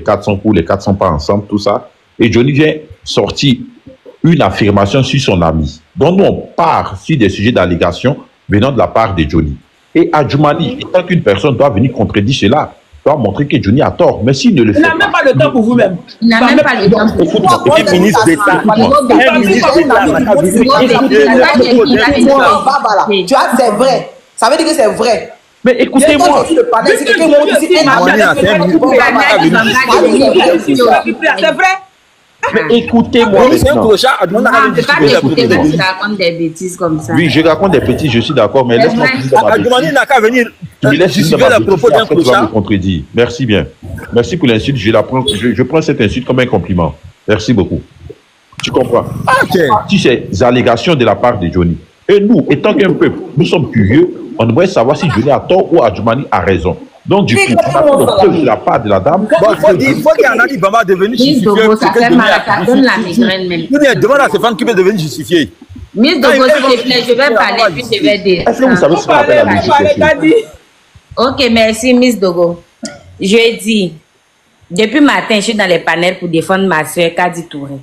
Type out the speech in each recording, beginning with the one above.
400 pour les 400 pas ensemble, tout ça. Et Johnny vient sortir une affirmation sur son ami. Donc nous, on part sur des sujets d'allégation venant de la part de Johnny. Et Adjoumani, tant qu'une personne doit venir contredire cela, doit montrer que Johnny a tort. Mais s'il ne le fait pas... Il n'a même pas le temps pour vous-même. Il n'a même pas le temps pour vous. Et ministre d'État. Tu vois, c'est vrai. Ça veut dire que c'est vrai. Mais écoutez-moi. C'est vrai. Mais écoutez-moi. On ne peut pas t'écouter quand tu racontes des bêtises comme ça. Oui, je raconte des petits, je suis d'accord, mais laisse-moi finir ma Adjoumani n'a qu'à venir justifier la propos d'un clochard. Merci bien. Merci pour l'insulte. Je prends cette insulte comme un compliment. Merci beaucoup. Tu comprends? Si ces allégations de la part de Johnny. Et nous, étant qu'un peuple, nous sommes curieux, on devrait savoir si Johnny a tort ou Adjoumani a raison. Donc, du coup, on a le preuve de la part de la dame. Il faut qu'il y en a qui va devenir justifié. Ça fait mal, ça donne la migraine même. Demande à ces femmes qui veulent devenir justifiées. Miss Dogo, s'il te plaît, je vais parler, puis je vais dire. Est-ce que vous savez ce qu'on appelle la législation? Ok, merci, Miss Dogo. Je dis, depuis matin, je suis dans les panels pour défendre ma soeur Kadi Touré.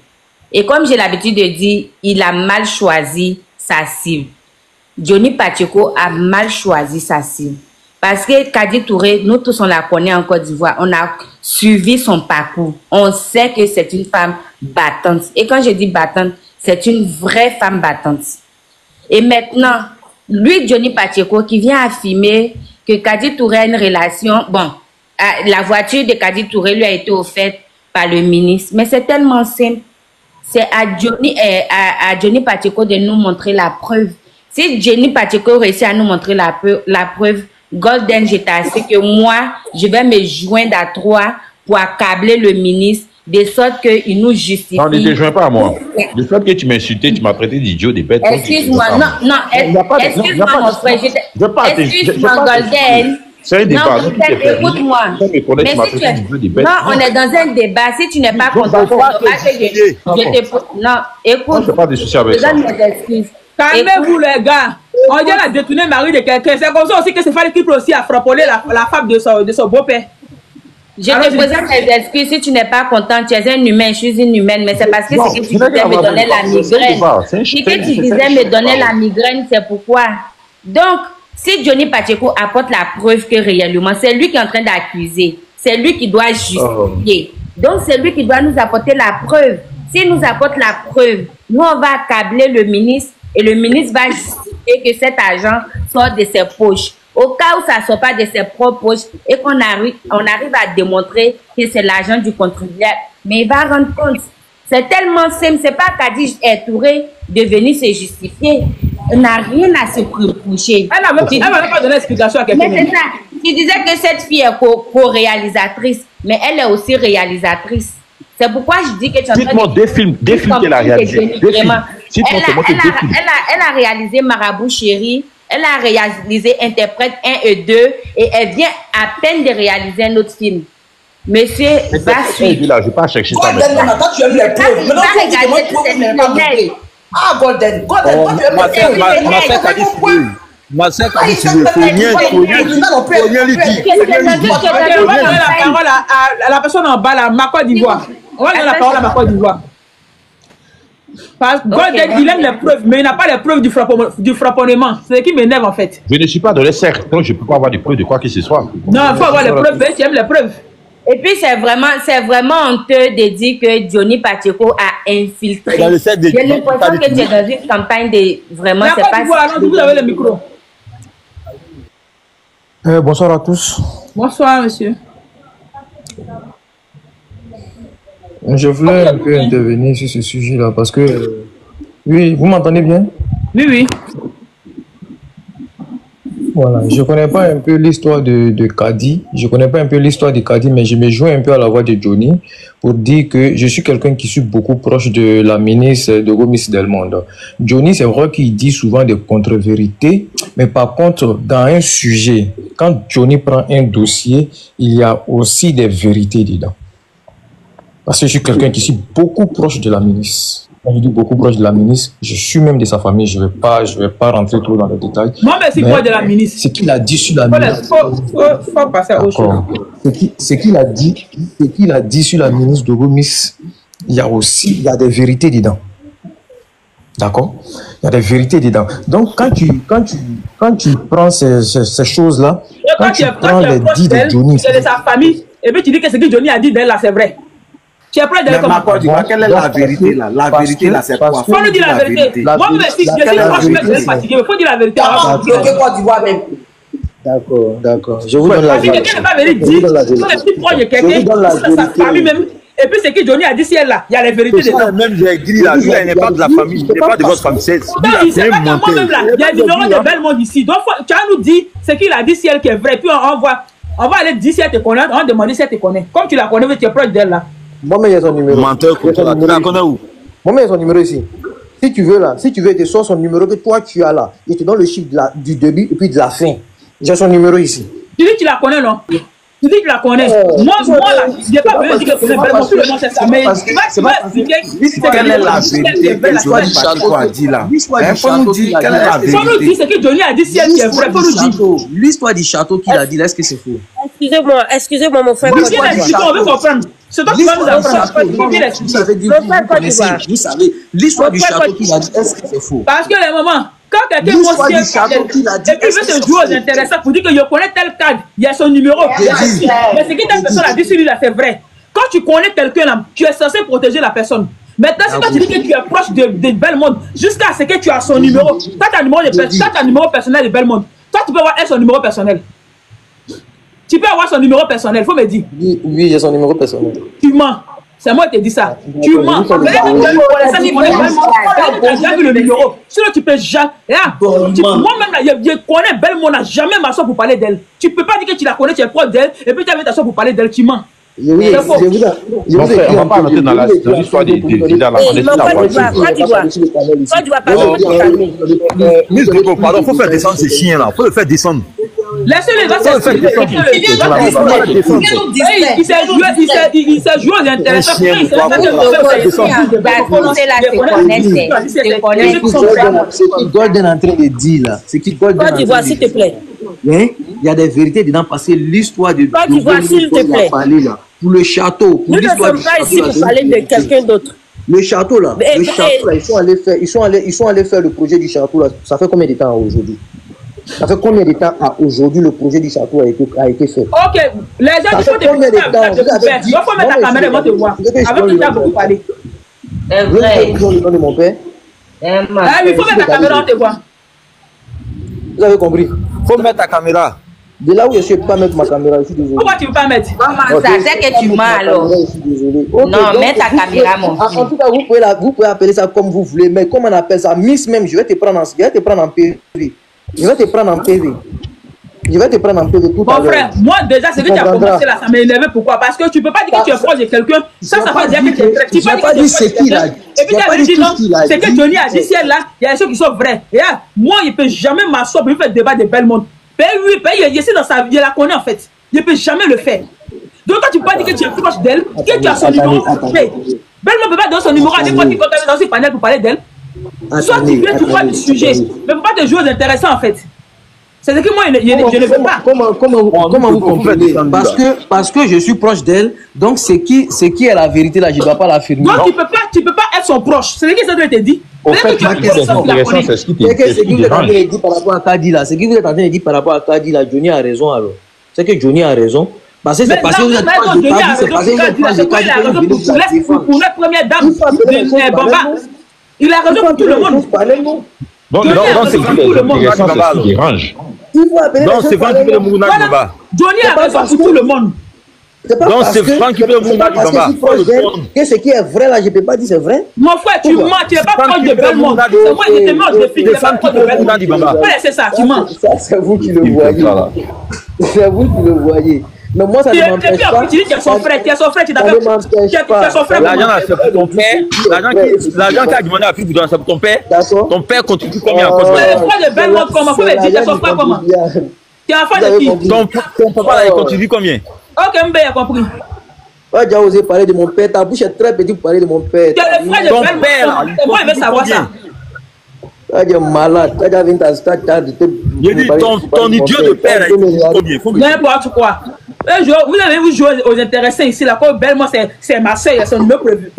Et comme j'ai l'habitude de dire, il a mal choisi sa cible. Johnny Pacheco a mal choisi sa cible. Parce que Kadi Touré, nous tous on la connaît en Côte d'Ivoire, on a suivi son parcours. On sait que c'est une femme battante. Et quand je dis battante, c'est une vraie femme battante. Et maintenant, lui, Johnny Pacheco, qui vient affirmer que Kadi Touré a une relation... Bon, la voiture de Kadi Touré lui a été offerte par le ministre. Mais c'est tellement simple. C'est à Johnny Pacheco de nous montrer la preuve. Si Johnny Pacheco réussit à nous montrer la preuve, Golden, je t'assure que moi, je vais me joindre à toi pour accabler le ministre de sorte qu'il nous justifie. Non, ne te joins pas à moi. Le fait que tu m'as insulté, tu m'as traité d'idiot, de bête. Excuse-moi, excuse-moi mon frère. Excuse-moi, Golden. C'est un débat. Non, écoute-moi. Mais si tu es... Non, on est dans un débat. Si tu n'es pas content, non, écoute. Je n'ai pas de souci avec ça. Je donne mes excuses. Calmez-vous, les gars. On dit la détourner le mari de quelqu'un. C'est comme ça aussi que c'est fallait qu'il peut aussi à frapponner la femme de son beau-père. Je te présente mes excuses. Si tu n'es pas content, tu es un humain, je suis une humaine. Mais c'est parce que ce que tu disais me donnait la migraine. Ce que tu disais me donnait la migraine, c'est pourquoi. Donc, si Johnny Pacheco apporte la preuve que réellement, c'est lui qui est en train d'accuser. C'est lui qui doit justifier. Donc, c'est lui qui doit nous apporter la preuve. S'il nous apporte la preuve, nous, on va accabler le ministre. Et le ministre va justifier que cet argent sort de ses poches. Au cas où ça ne sort pas de ses propres poches et qu'on arrive à démontrer que c'est l'argent du contribuable, mais il va rendre compte. C'est tellement simple. Ce n'est pas Kadi Touré de venir se justifier. On n'a rien à se reprocher. Elle n'a même pas donné l'explication à quelqu'un. Mais c'est ça. Tu disais que cette fille est co-réalisatrice, mais elle est aussi réalisatrice. C'est pourquoi je dis que tu as... Dites-moi deux films qu'elle a réalisés. Elle a réalisé Marabout Chéri, elle a réalisé Interprète 1 et 2, et elle vient à peine de réaliser un autre film. Monsieur va suivre. Là, je ne vais pas chercher ça. Golden, toi tu as vu les preuves. Maintenant, tu as vu les preuves, mais pas montré. Ah, Golden, toi tu as vu les preuves. Ma sœur a dit que tu veux rien lui dire. On va donner la parole à la personne en bas, là, ma Côte d'Ivoire. On va donner la parole à ma Côte d'Ivoire. Parce que Golden, il aime les preuves, mais il n'a pas les preuves du frapponnement. C'est ce qui m'énerve en fait. Je ne suis pas dans les cercles, donc je ne peux pas avoir des preuves de quoi que ce soit. Non, il faut avoir les preuves, tu aimes les preuves. Et puis c'est vraiment honteux de dire que Johnny Pacheco a infiltré. J'ai l'impression que tu es dans une campagne de vraiment, c'est pas... Vous avez le micro. Bonsoir à tous. Bonsoir, monsieur. Je voulais un peu intervenir sur ce sujet-là parce que... Oui, vous m'entendez bien? Oui, oui. Voilà, je ne connais pas un peu l'histoire de Kadi. Je connais pas un peu l'histoire de Kadi, mais je me joins un peu à la voix de Johnny pour dire que je suis quelqu'un qui suis beaucoup proche de la ministre de Gomis Delmonde. Johnny, c'est vrai qu'il dit souvent des contre-vérités, mais par contre, dans un sujet, quand Johnny prend un dossier, il y a aussi des vérités dedans. Parce que je suis quelqu'un qui suis beaucoup proche de la ministre. quand je dis beaucoup proche de la ministre, je suis même de sa famille, je vais pas rentrer trop dans les détails. Moi, mais c'est quoi de la ministre? Ce qu'il a dit sur la ministre. Faut passer à autre chose. Ce qu'il a dit sur la ministre de Gomis, il y a des vérités dedans. D'accord? Il y a des vérités dedans. Donc, quand tu prends ces choses-là, quand tu prends les dits de Johnny, c'est de sa famille, et puis tu dis que ce que Johnny a dit d'elle là, c'est vrai. Tu es proche d'elle comme ça. Quelle est la vérité là? La vérité là, c'est quoi? Faut nous dire la vérité. Moi, je suis fatigué, il faut dire la vérité. D'accord. Je vous donne la vérité. Quelqu'un n'est pas venu dire, les petits proches de quelqu'un, sa famille même. Et puis, ce que Johnny a dit, si elle là, il y a les vérités dedans. Même j'ai dit là, il n'est pas de la famille, il n'est pas de votre famille. Il sait pas que moi-même là, il y a du numéro de Belmond ici. Donc, tu as nous dit ce qu'il a dit, si elle qui est vrai. Puis, on va aller dire si elle te connaît, on va demander si elle te connaît. Comme tu la connais, tu es proche d'elle là. Moi-même, il y a son numéro. Menteur, tu la connais où? Moi-même, il y a son numéro ici. Si tu veux, tu sors son numéro que toi, tu as là. Et tu donnes le chiffre du début et puis de la fin. J'ai son numéro ici. Tu dis que tu la connais, non? Tu dis que tu la connais. Moi, là, je n'ai pas besoin de dire que je connais vraiment tout le monde, c'est ça. Mais tu vas expliquer quelle est la vérité que Johnny Chateau a dit là. Faut nous dire quelle est la vérité. Faut nous dire ce que Johnny a dit, si elle est vraie. Faut nous dire. L'histoire du château qu'il a dit, est-ce que c'est faux? Excusez-moi, mon frère. On veut comprendre. C'est toi qui vas nous apprendre. Il faut bien l'expliquer. Vous savez, l'histoire du château qu'il a dit, est-ce que c'est faux? Parce que les moments, quand quelqu'un et puis veut se jouer aux intéressants pour dire que je connais tel cadre, il y a son numéro. Mais ce que telle personne a dit sur lui là, c'est vrai. Quand tu connais quelqu'un là, tu es censé protéger la personne. Maintenant, si toi tu dis que tu es proche de Belmond, jusqu'à ce que tu as son numéro, tu as ton numéro personnel de Belmond, toi tu peux avoir son numéro personnel. Tu peux avoir son numéro personnel, il faut me dire. Oui, j'ai son numéro personnel. Tu mens. C'est moi qui te dis ça. Tu mens. Moi-même, tu peux jamais. Moi-même, je connais Belmond, n'a jamais m'asseoir pour parler d'elle. Tu peux pas dire que tu la connais, tu es proche d'elle, et puis tu as t'asseoir pour parler d'elle, tu mens. Mon frère, on va pas rentrer dans l'histoire des Dida. Pardon, il faut faire descendre ces chiens là. Il faut le faire descendre. Laissez-les, il s'est joué aux intéressants. C'est qui Golden est en train de dire là. C'est qui Golden. Côte d'Ivoire, s'il te plaît. Il y a des vérités dedans parce que l'histoire de Côte d'Ivoire, s'il te plaît. Pour le château. Nous ne sommes pas ici pour parler de quelqu'un d'autre. Le château là, ils sont allés faire le projet du château là. Ça fait combien de temps aujourd'hui? Ça fait combien de temps aujourd'hui le projet du château a été fait? Ok, les gens, il faut combien de temps? Il faut mettre la caméra et moi te voir. Avec qui tu as beaucoup parlé? C'est vrai. Le nom de mon père. Il faut mettre la caméra, on te voit. Vous avez compris? Il faut mettre ta caméra. De là où je ne peux pas mettre ma caméra, je suis désolé. Pourquoi tu ne peux pas mettre? Comment ça? C'est que tu mens alors. Je suis désolé. Non, mets ta caméra, mon fils. En tout cas, vous pouvez appeler ça comme vous voulez, mais comme on appelle ça, Miss même, je vais te prendre en PV. Je vais te prendre en PV. Je vais te prendre en PV tout à l'heure. Mon frère, moi déjà, ce que tu as commencé là, ça m'a énervé. Pourquoi? Parce que tu ne peux pas dire que tu es proche de quelqu'un. Ça veut dire que tu es vrai. Tu n'as pas dit ce qu'il a dit. Et puis tu as dit non, c'est que Johnny a dit si elle là, il y a des choses qui sont vraies. Et là, moi, il ne peut jamais m'asseoir pour faire débat de Belmond. Je suis dans sa vie, je la connais en fait. Je ne peux jamais le faire. Donc quand tu peux pas dire que tu es proche d'elle, que tu as son numéro, Belmond ne peut pas donner son numéro à n'importe qui dans ce panel pour parler d'elle. Soit tu viens, tu parles du sujet, mais il ne faut pas te jouer aux intéressants en fait. C'est ce que moi, je ne veux pas. Comment vous comprenez? Parce que je suis proche d'elle, donc c'est qui est la vérité là, je ne dois pas l'affirmer. Donc tu peux pas être son proche. C'est ce que ça doit te dire. En fait, c'est ce qui vous êtes en train de dire par rapport à Kadi là. Ce que vous êtes en train de dire par rapport à Kadi là, Johnny a raison alors. C'est que Johnny a raison. Parce que c'est parce que vous êtes proche de Kadi, c'est parce que vous êtes proche de Kadi que vous venez de la défendre. Pour la première dame de Bamba, il a raison pour tout le monde. Donc, c'est ce qui dérange. Donc, c'est Franck qui fait le mouvement du Bamba. Johnny a raison pour tout le monde. Donc, c'est Franck qui fait le mouvement du Bamba. Que ce qui est vrai là, je ne peux pas dire c'est vrai. Mon frère, tu mens, tu n'es pas proche de Belmond. C'est moi qui te mets au défi, tu n'es pas proche de Belmond. Tu peux laisser ça, tu mens. C'est vous qui le voyez. C'est vous qui le voyez. Mais moi, ça ne m'empêche pas. Tu dis que tu es son frère, tu es son frère, tu t'appelles. Tu es son frère. L'argent, c'est pour ton père. L'argent qui a demandé à Philippe Bouddha, c'est pour ton père. Ton père contribue combien en cause? Tu es proche de Belmond comment? Faut me dire, tu es son frère comment? Tu es enfant de qui? Ton papa, il contribue combien? Ok, Mbé a compris. Tu as déjà osé parler de mon père. Ta bouche est très petite pour parler de mon père. Ton père, moi, il veut savoir ça. Tu as déjà malade. Tu as déjà vu ta stat. Je dis, ton idiot de père, il faut n'importe quoi. Vous avez vu jouer aux intéressants ici, là, comme Belmont, c'est ma soeur, c'est numéro prévu.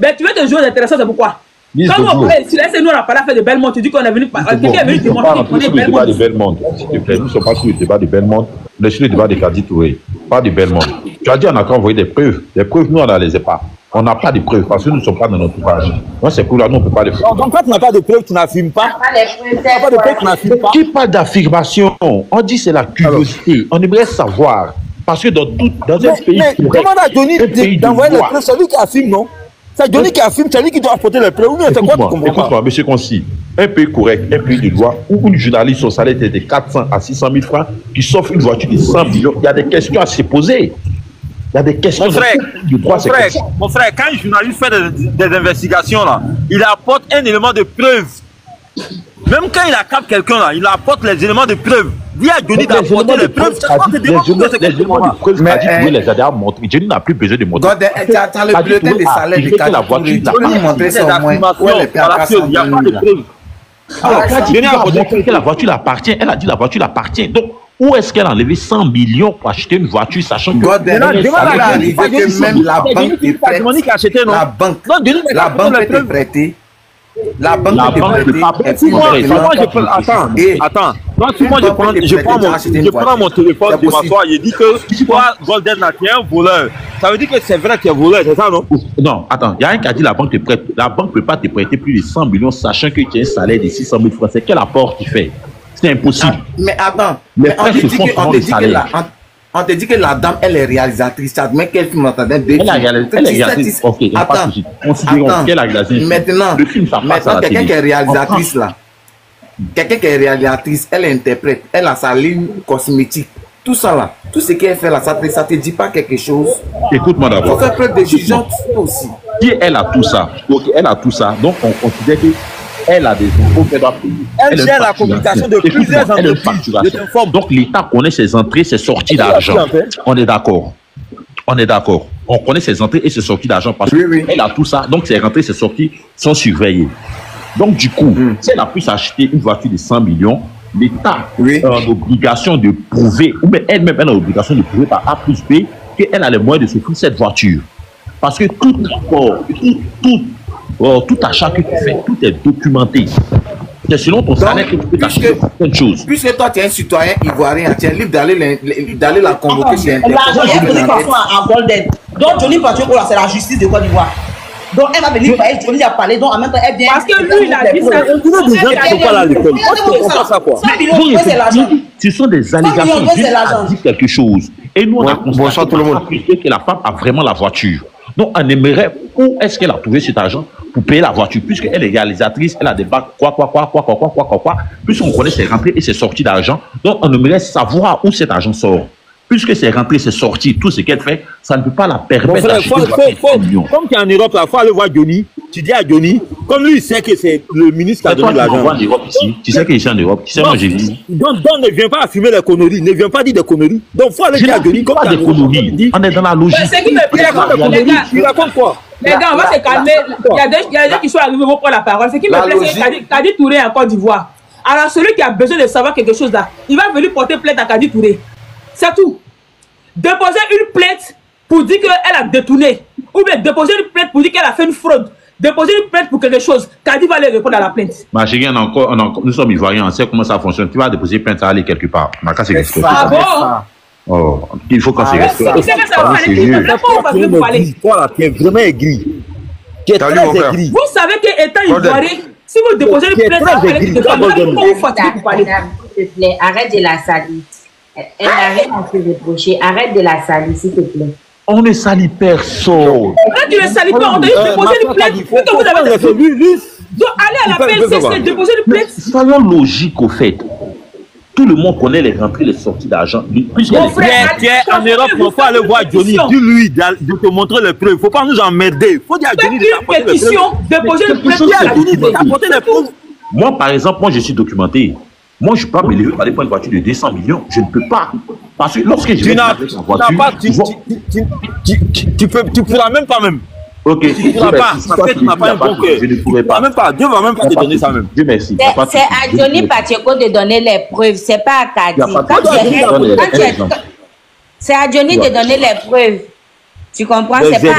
Mais tu veux te jouer aux intéressants, c'est pourquoi? Quand on parle, si nous on a parlé affaire de Belmont, tu dis qu'on est venu quelqu'un est venu démontrer qu'on est Belmont. S'il te plaît, nous ne sommes pas sur le débat de Belmont, mais sur le débat de Kadi Touré, pas de Belmont. Tu as dit on a qu'à envoyer des preuves. Des preuves, nous on ne les a pas. On n'a pas de preuves parce que nous ne sommes pas dans notre ouvrage. Moi, c'est pour là, nous on ne peut pas les faire. Donc quand tu n'as pas de preuves, tu n'affirmes pas. Qui parle d'affirmation? On dit c'est la curiosité. On aimerait savoir. Parce que dans un pays. Mais demande à Johnny d'envoyer les preuves, c'est lui qui affirme, non? C'est Johnny qui affirme, c'est lui qui doit apporter les preuves. Écoute-moi, monsieur Consi, un pays correct, un pays de loi, où une journaliste, son salaire était de 400 à 600 000 francs, qui s'offre une voiture de 100 millions, il y a des questions à se poser. Il y a des questions mon frère, quand un journaliste fait des investigations, là, il apporte un élément de preuve. Même quand il accable quelqu'un, là, il apporte les éléments de preuve. Dis à Johnny d'apporter les preuves. Les éléments de preuve, Kadi les a déjà montrés. Johnny n'a plus besoin de montrer. Tu as le bulletin des salaires de Kadi. Tu peux nous montrer ça au moins. Il n'y a pas de preuve. Johnny a montré que la voiture l'appartient. Elle a dit la voiture l'appartient. Donc, où est-ce qu'elle a enlevé 100 millions pour acheter une voiture, sachant que... Ça va arriver que même la banque te prête. La banque peut te prêter. La banque peut te prêter. Attends. Si moi je prends mon téléphone de m'asseoir et dit que toi, Golden là, tu es un voleur. Ça veut dire que c'est vrai que tu es voleur, c'est ça, non? Non, attends. Il y a un qui a dit la banque te prête. La banque ne peut pas te prêter plus de 100 millions, sachant que tu as un salaire de 600 000 francs. C'est quel apport tu fais? C'est impossible. Mais attends, on te dit que la dame, elle est réalisatrice. Ça admet qu'elle filme dans ta dame. Elle est réalisatrice. Ok, attends. Maintenant, quelqu'un qui est réalisatrice là, quelqu'un qui est réalisatrice, elle interprète, elle a sa ligne cosmétique. Tout ça là, tout ce qu'elle fait là, ça te dit pas quelque chose. Écoute-moi d'abord. Il faut faire preuve de jugement aussi. Si elle a tout ça, elle a tout ça, donc on considère que elle a des infos qu'elle doit payer. Elle gère la communication de plusieurs entreprises. Donc l'État connaît ses entrées, ses sorties d'argent. On est d'accord. On connaît ses entrées et ses sorties d'argent parce qu'elle a tout ça. Donc ses rentrées, ses sorties sont surveillées. Donc du coup, si elle a pu s'acheter une voiture de 100 millions, l'État a l'obligation de prouver, ou même elle-même elle a l'obligation de prouver par A plus B qu'elle a les moyens de s'offrir cette voiture. Parce que tout rapport, tout achat que tu fais, tout est documenté. C'est selon ton salaire que tu peux t'acheter certaines choses. Puisque toi, tu es un citoyen ivoirien, tu es libre d'aller la convoquer chez Interpol. L'argent est Johnny Pacho à Golden. Donc, Johnny Pacho, c'est la justice de Côte d'Ivoire. Donc, elle va venir parler, Johnny a parlé, donc en même temps, elle vient. Parce que lui, il a dit ça. Des gens qui ne sont pas là à l'école. Ça, quoi. 100 millions, c'est l'argent. Ce sont des allégations. Dieu a dit quelque chose. Et nous, on a constaté que la femme a vraiment la voiture. Donc, on aimerait où est-ce qu'elle a trouvé cet argent pour payer la voiture, puisqu'elle est réalisatrice, elle a des bacs, puisqu'on connaît ses rentrées et ses sorties d'argent. Donc, on aimerait savoir où cet argent sort. Puisque ses rentrées, ses sorties, tout ce qu'elle fait, ça ne peut pas la permettre d'acheter une voiture de 100 millions. Comme tu es en Europe, il faut aller voir Johnny. Tu dis à Johnny, comme lui, il sait que c'est le ministre qui a donné l'argent. Tu sais qu'il est en Europe. Tu sais, moi, j'ai vu. Donc, ne viens pas affirmer les conneries. Ne viens pas dire des conneries. Donc, il faut aller dire à Johnny comme des conneries. On est dans la logique. C'est qui me plaît, les gars. Tu racontes quoi? Les gars, on va se calmer. Il y a des gens qui sont arrivés pour prendre la parole. Ce qui me plaît, c'est Kadi Touré en Côte d'Ivoire. Alors, celui qui a besoin de savoir quelque chose là, il va venir porter plainte à Kadi Touré. C'est tout. Déposer une plainte pour dire qu'elle a détourné. Ou bien déposer une plainte pour dire qu'elle a fait une fraude. Déposer une plainte pour quelque chose. Kadi va aller répondre à la plainte. Ma chérie, nous sommes ivoiriens, on sait comment ça fonctionne. Tu vas déposer une plainte à aller quelque part. Ah bon? Oh, il faut qu'on se respecte. Il sait que ça va aller. Toi là, tu es vraiment aigri. Tu es très aigri. Vous savez qu'étant ivoirien, si vous déposez une plainte à aller quelque part, vous fatiguez pour parler. S'il te plaît, arrête de la salir. Elle n'a rien à se reprocher. Arrête de la salir, s'il te plaît. On ne salit personne. Là, tu ne salis pas. On doit déposer une plainte. Que vous avez fait. Donc, allez à la PLCC, déposer une plainte. Soyons logiques au fait. Tout le monde connaît les rentrées, les sorties d'argent. Mon frère, tu es en Europe, il faut aller voir Johnny. Dis-lui de te montrer les preuves. Il ne faut pas nous emmerder. Il faut dire à Johnny de t'apporter les preuves. Déposer une plainte. Moi, par exemple, je suis documenté. Moi, je ne peux pas me lever pour aller prendre une voiture de 200 millions. Je ne peux pas. Parce que lorsque je Tu vais n'as avec la voiture, pas, tu pourras même pas même. ok, Tu ne pourras pas, parce que tu n'as pas un bon cœur. je ne pourrais pas. Même pas, Dieu va même pas te donner ça même. Dieu merci. C'est à Johnny Pacheco de donner les preuves, c'est pas à Kadi. C'est à Johnny de donner les preuves. Tu comprends? C'est pas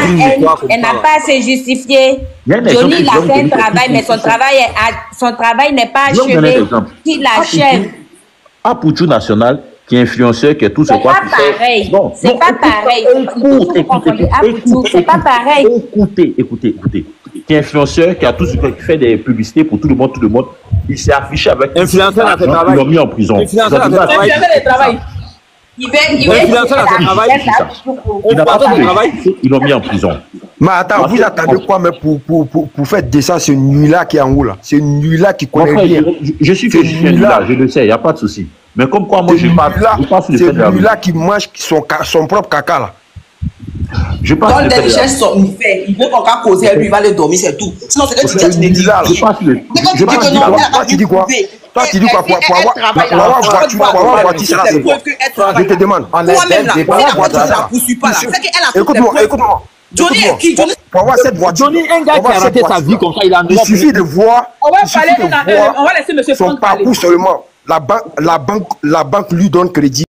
elle n'a pas à se justifier. Johnny il a fait un travail, mais son travail n'est pas achevé. Il l'achève. À Pouchou National, qui est influenceur, qui est tout ce quoi. C'est pas pareil. C'est pas pareil. C'est pas pareil. Écoutez. Qui est influenceur, qui a tout ce qui fait des publicités pour tout le monde. Il s'est affiché avec. Influenceur à travail. Ils l'ont mis en prison. Influenceur à travail. Il veut Influenceur à travail. Il n'a pas fait de travail. Ils l'ont mis en prison. Mais attends, vous attendez quoi mais pour faire de ça, ce nuit-là qui est en haut là? C'est une nuit-là qui connaît bien. Je suis là, je le sais, il n'y a pas de souci. Mais comme quoi, moi, je passe le fait de la rue. C'est lui-là qui mange son propre caca là. Je passe Quand les cherche son fait, il veut qu'on va causer, lui il va le dormir, c'est tout. Sinon, c'est que tu dis que là. Toi, tu dis quoi? Toi, tu dis quoi? Pour avoir voiture, je te demande. Toi-même là, la voiture ne la poursuit pas là. C'est qu'elle a fait Écoute-moi. Johnny, pour avoir cette voiture, Johnny, un gars qui a raté sa vie comme ça, il a il suffit de voir. On va laisser monsieur son Franck parler. parcours seulement. La banque lui donne crédit.